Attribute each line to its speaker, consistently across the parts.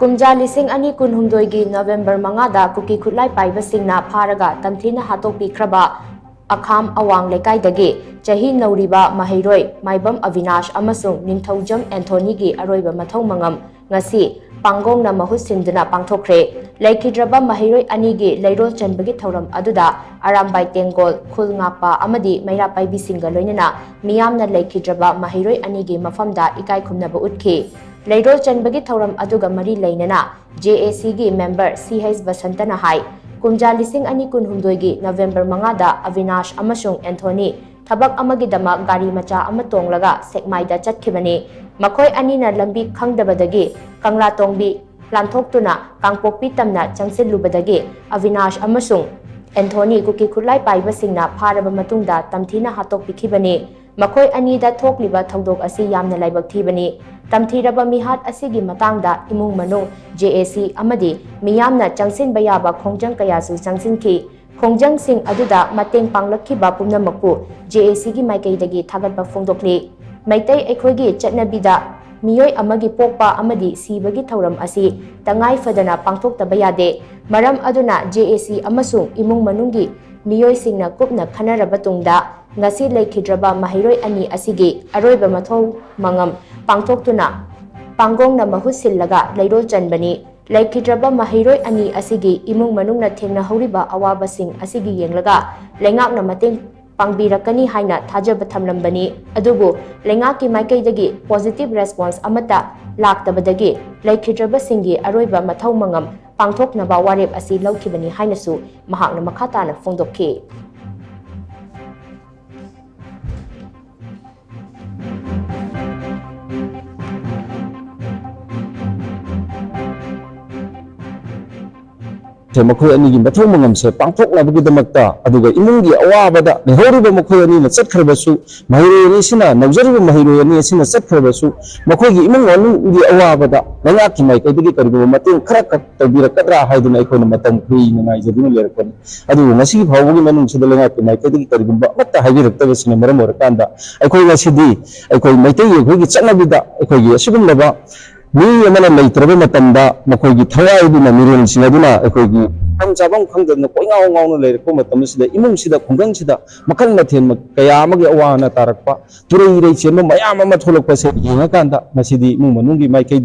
Speaker 1: KUMJA lising ani kun humdoigi November mangada KUKI KHUTLAI PAIBA singna PHARAGA TAMTHINA HATOKPIKHRABA AKHAM AWANG LEIKAI DAGI CHAHI NOURIBA MAHEIROI MAIBAM AVINASH Amasung NINGTHOUJAM की Aroiba Mathou Mangam ngasi Pangong na Mahut Shinduna Pangthokhre LEIKIDRABA MAHEIROI anigi leirol chanbagi thauram aduda arambai tengol khul ngakpa amadi maira paibi singa loinana miyamna LEIKIDRABA MAHEIROI anigi mafamda ikai khumnaba utki leirol chanbagi thauram aduga mari leinana JAC gi member CH Basantana hai KUMJA lising ani kun humdoigi November mangada Avinash Amasung tabak amagidama gari macha ama tonglaga sekmaida chatkhibani makhoi anina lambi khangdabadagi kangla tongbi planthokhtuna kangpokpi tamna changsilubadagi Avinash Amasung KUKI KHUTLAI PAIBA singna pharaba matungda tamthina hatokpikhibani makhoi anida thokliba thodok asi yamna laibak thibani tamthiraba mihat asigi matangda imung manung JAC amadi miyamna changsin bayaba khongjang kayasu changsinki khongjang sing aduda mateng panglakhiba pumnamakpu JAC gi maikaidagi thagatba phongdokli maitai ekhoigi chatnabida miyoi amagi pokpa amadi sibagi thauram asi tangai fadana pangthoktaba yade maram aduna JAC amasung imung manunggi miyoi singna kupna khanaraba tungda ngasi LEIKIDRABA MAHEIROI ani asigi Aroiba Mathou Mangam Pangthoktuna Pangong na Mahut Sillaga leirol chanbani LEIKIDRABA MAHEIROI ani asigi imung manungna thengna horiba awaba sing asigi yenglaga lengakna mateng pangbirakani haina thajaba thamlambani adubu lengaki maikaidagi positive response amata laktabadagi LEIKIDRABA singi Aroiba Mathou Mangam pangthoknaba warep asi laukhibani hainasu mahakna makhatana phongdokhi
Speaker 2: Makhoi ani gi Mathou Mangam se pangthoknabagi damakta aduga imungi awabada lehoriba makhoi ani na chatkhrabasu mahiroi ani sina nawjariba mahiroi ani sina chatkhrabasu makhoi gi imung wanu gi awabada nangaki mai kaidagi kariba mateng khara khat tabirakadra haiduna aikona matam khri nanai jaduna lerakani adu ngasi phawgi manung sida lengaki mai kaidagi kariba matta habirakta sina maram orakanda aikoi ngasidi aikoi maitai aikoi gi chatnabida aikoi gi asugumlaba mi amana leitraba matamda makhoi gi thawai duna miren sinaduna aikoi gi Jamjabam khangdana koingau ngau leirko matam sida imung sida khunggang sida makal mathen kaya amagi awana tarakpa turei rei chenma mayam ama tholokpa se yenga kanda masidi imung manungi maikai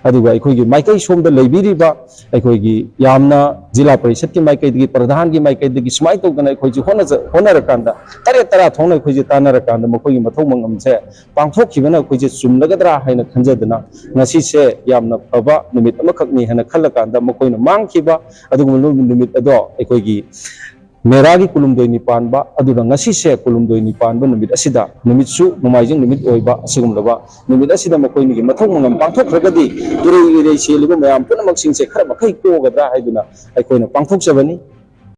Speaker 2: aduga aikoi gi maikai somda leibiriba aikoi gi yamna jila parishad ki maikai dagi pradhan ki maikai dagi smai togana aikoi ji hona rakanda tara thongna aikoi ji tana rakanda makoi gi Mathou Mangam se pangthokhibana aikoi ji chumlagadra haina khanjadana ngasi se yamna phaba numit amakhakni hana khalakanda makoina mangkhiba aduga numit ado ekoigi meragi kulumdoi nipanba aduna ngasi se kulumdoi nipanba numit asida numitsu numaijing numit oiba asigumlaba numit asida makoini gi Mathou Mangam pangthokragadi turei rei seliba mayam punamak singse khara makai ko gadra haiduna aikoina pangthokjabani